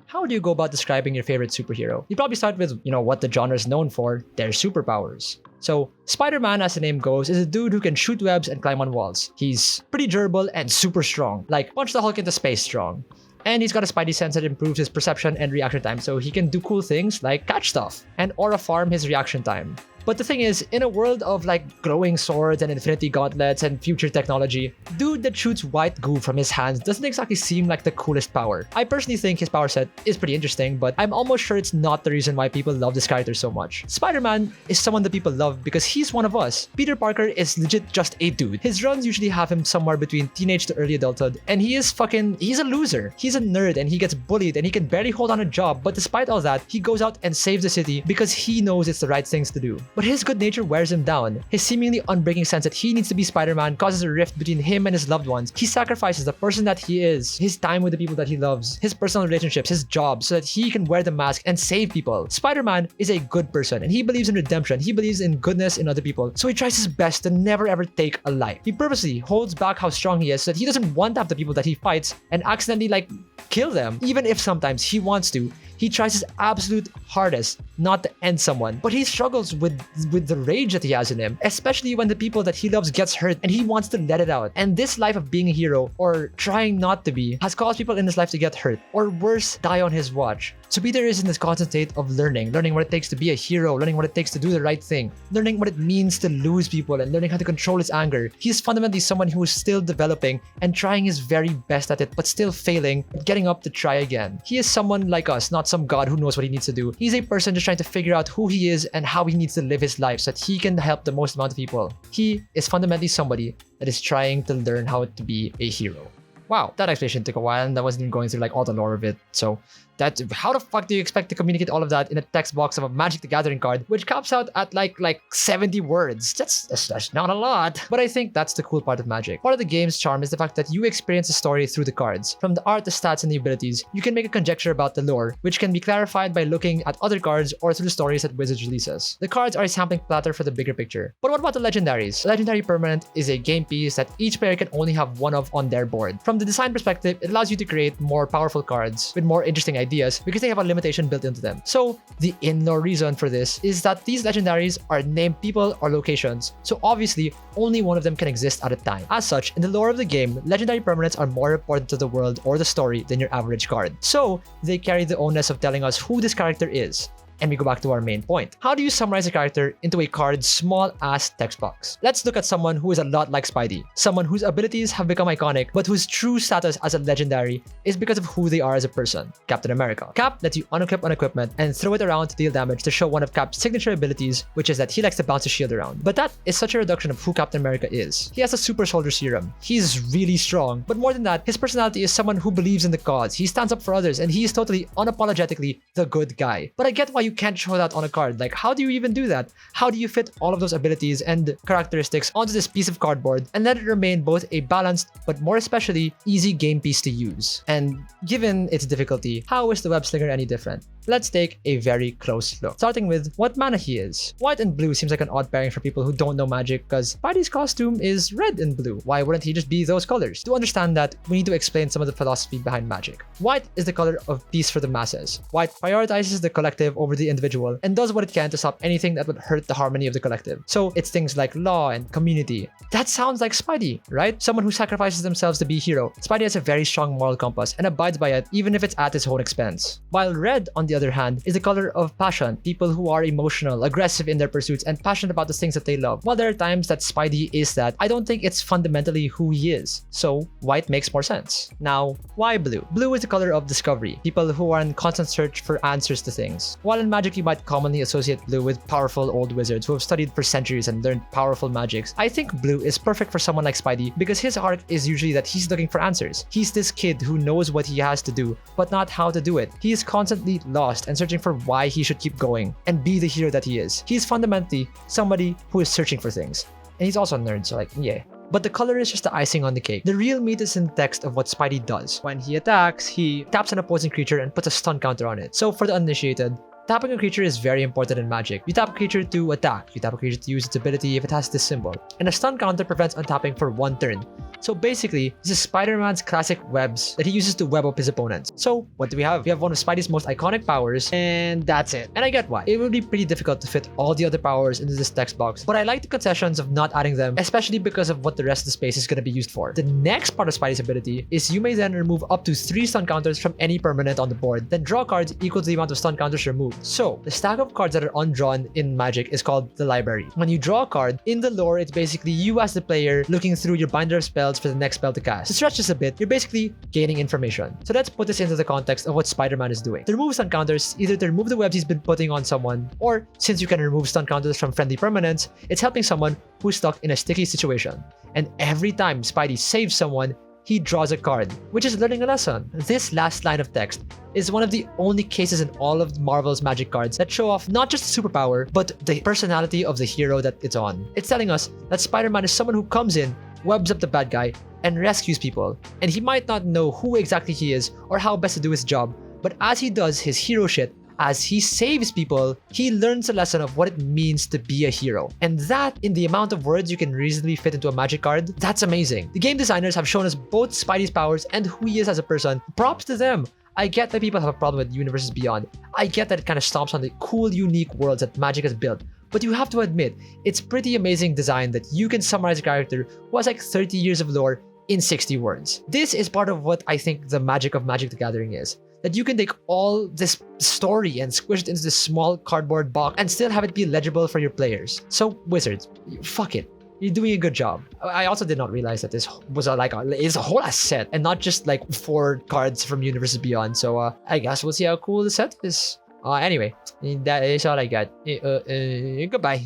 How do you go about describing your favorite superhero? You probably start with, what the genre is known for, their superpowers. So, Spider-Man, as the name goes, is a dude who can shoot webs and climb on walls. He's pretty durable and super strong, like punch the Hulk into space strong. And he's got a spidey sense that improves his perception and reaction time, so he can do cool things like catch stuff and aura farm his reaction time. But the thing is, in a world of like glowing swords and infinity gauntlets and future technology, dude that shoots white goo from his hands doesn't exactly seem like the coolest power. I personally think his power set is pretty interesting, but I'm almost sure it's not the reason why people love this character so much. Spider-Man is someone that people love because he's one of us. Peter Parker is legit just a dude. His runs usually have him somewhere between teenage to early adulthood, and he's a loser. He's a nerd and he gets bullied and he can barely hold on a job, but despite all that, he goes out and saves the city because he knows it's the right things to do. But his good nature wears him down. His seemingly unbreaking sense that he needs to be Spider-Man causes a rift between him and his loved ones. He sacrifices the person that he is, his time with the people that he loves, his personal relationships, his job, so that he can wear the mask and save people. Spider-Man is a good person and he believes in redemption. He believes in goodness in other people. So he tries his best to never ever take a life. He purposely holds back how strong he is so that he doesn't want to have the people that he fights and accidentally kill them. Even if sometimes he wants to, he tries his absolute hardest not to end someone, but he struggles with the rage that he has in him, especially when the people that he loves gets hurt and he wants to let it out. And this life of being a hero, or trying not to be, has caused people in his life to get hurt, or worse, die on his watch. So Peter is in this constant state of learning what it takes to be a hero, learning what it takes to do the right thing, learning what it means to lose people, and learning how to control his anger. He is fundamentally someone who is still developing and trying his very best at it, but still failing, but getting up to try again. He is someone like us, not some god who knows what he needs to do. He's a person just trying to figure out who he is and how he needs to live his life so that he can help the most amount of people. He is fundamentally somebody that is trying to learn how to be a hero. Wow, that explanation took a while and I wasn't even going through all the lore of it. So how the fuck do you expect to communicate all of that in a text box of a Magic the Gathering card, which caps out at like 70 words? That's not a lot. But I think that's the cool part of Magic. Part of the game's charm is the fact that you experience the story through the cards. From the art, the stats, and the abilities, you can make a conjecture about the lore, which can be clarified by looking at other cards or through the stories that Wizards releases. The cards are a sampling platter for the bigger picture. But what about the legendaries? A legendary permanent is a game piece that each player can only have one of on their board. From the design perspective, it allows you to create more powerful cards with more interesting ideas because they have a limitation built into them. So the in-lore reason for this is that these legendaries are named people or locations, so obviously only one of them can exist at a time. As such, in the lore of the game, legendary permanents are more important to the world or the story than your average card. So they carry the onus of telling us who this character is. And we go back to our main point. How do you summarize a character into a card's small-ass text box? Let's look at someone who is a lot like Spidey. Someone whose abilities have become iconic, but whose true status as a legendary is because of who they are as a person. Captain America. Cap lets you unequip an equipment and throw it around to deal damage to show one of Cap's signature abilities, which is that he likes to bounce his shield around. But that is such a reduction of who Captain America is. He has a super soldier serum. He's really strong, but more than that, his personality is someone who believes in the cause. He stands up for others, and he is totally unapologetically the good guy. But I get why you can't show that on a card. How do you even do that? How do you fit all of those abilities and characteristics onto this piece of cardboard and let it remain both a balanced, but more especially easy game piece to use? And given its difficulty, how is the web slinger any different? Let's take a very close look, starting with what mana he is. White and blue seems like an odd pairing for people who don't know Magic because Spidey's costume is red and blue. Why wouldn't he just be those colors? To understand that, we need to explain some of the philosophy behind Magic. White is the color of peace for the masses. White prioritizes the collective over the individual and does what it can to stop anything that would hurt the harmony of the collective. So it's things like law and community. That sounds like Spidey, right? Someone who sacrifices themselves to be a hero. Spidey has a very strong moral compass and abides by it even if it's at his own expense. While red, on the other hand, is the color of passion. People who are emotional, aggressive in their pursuits, and passionate about the things that they love. While there are times that Spidey is that, I don't think it's fundamentally who he is. So white makes more sense. Now, why blue? Blue is the color of discovery. People who are in constant search for answers to things. While in Magic you might commonly associate blue with powerful old wizards who have studied for centuries and learned powerful magics, I think blue is perfect for someone like Spidey because his arc is usually that he's looking for answers. He's this kid who knows what he has to do, but not how to do it. He is constantly lost and searching for why he should keep going and be the hero that he is. He's fundamentally somebody who is searching for things. And he's also a nerd, so yeah. But the color is just the icing on the cake. The real meat is in the text of what Spidey does. When he attacks, he taps an opposing creature and puts a stun counter on it. So for the uninitiated, Tapping a creature is very important in Magic. You tap a creature to attack, you tap a creature to use its ability if it has this symbol, and a stun counter prevents untapping for 1 turn. So basically, this is Spider-Man's classic webs that he uses to web up his opponents. So what do we have? We have one of Spidey's most iconic powers, and that's it. And I get why. It would be pretty difficult to fit all the other powers into this text box, but I like the concessions of not adding them, especially because of what the rest of the space is going to be used for. The next part of Spidey's ability is you may then remove up to 3 stun counters from any permanent on the board, then draw cards equal to the amount of stun counters removed. So the stack of cards that are undrawn in Magic is called the library. When you draw a card, in the lore, it's basically you as the player looking through your binder of spells for the next spell to cast. To stretch this a bit, you're basically gaining information. So let's put this into the context of what Spider-Man is doing. To remove stun counters, either to remove the webs he's been putting on someone, or since you can remove stun counters from friendly permanents, it's helping someone who's stuck in a sticky situation. And every time Spidey saves someone, he draws a card, which is learning a lesson. This last line of text is one of the only cases in all of Marvel's Magic cards that show off not just the superpower, but the personality of the hero that it's on. It's telling us that Spider-Man is someone who comes in, webs up the bad guy, and rescues people. And he might not know who exactly he is or how best to do his job, but as he does his hero shit, as he saves people, he learns a lesson of what it means to be a hero. And that, in the amount of words you can reasonably fit into a Magic card, that's amazing. The game designers have shown us both Spidey's powers and who he is as a person. Props to them. I get that people have a problem with Universes Beyond. I get that it kind of stomps on the cool, unique worlds that Magic has built. But you have to admit, it's pretty amazing design that you can summarize a character who has like 30 years of lore in 60 words. This is part of what I think the magic of Magic the Gathering is. That you can take all this story and squish it into this small cardboard box and still have it be legible for your players. So Wizards, fuck it. You're doing a good job. I also did not realize that this was it's a whole ass set and not just like 4 cards from Universes Beyond. So I guess we'll see how cool the set is. Anyway, that is all I got. Goodbye.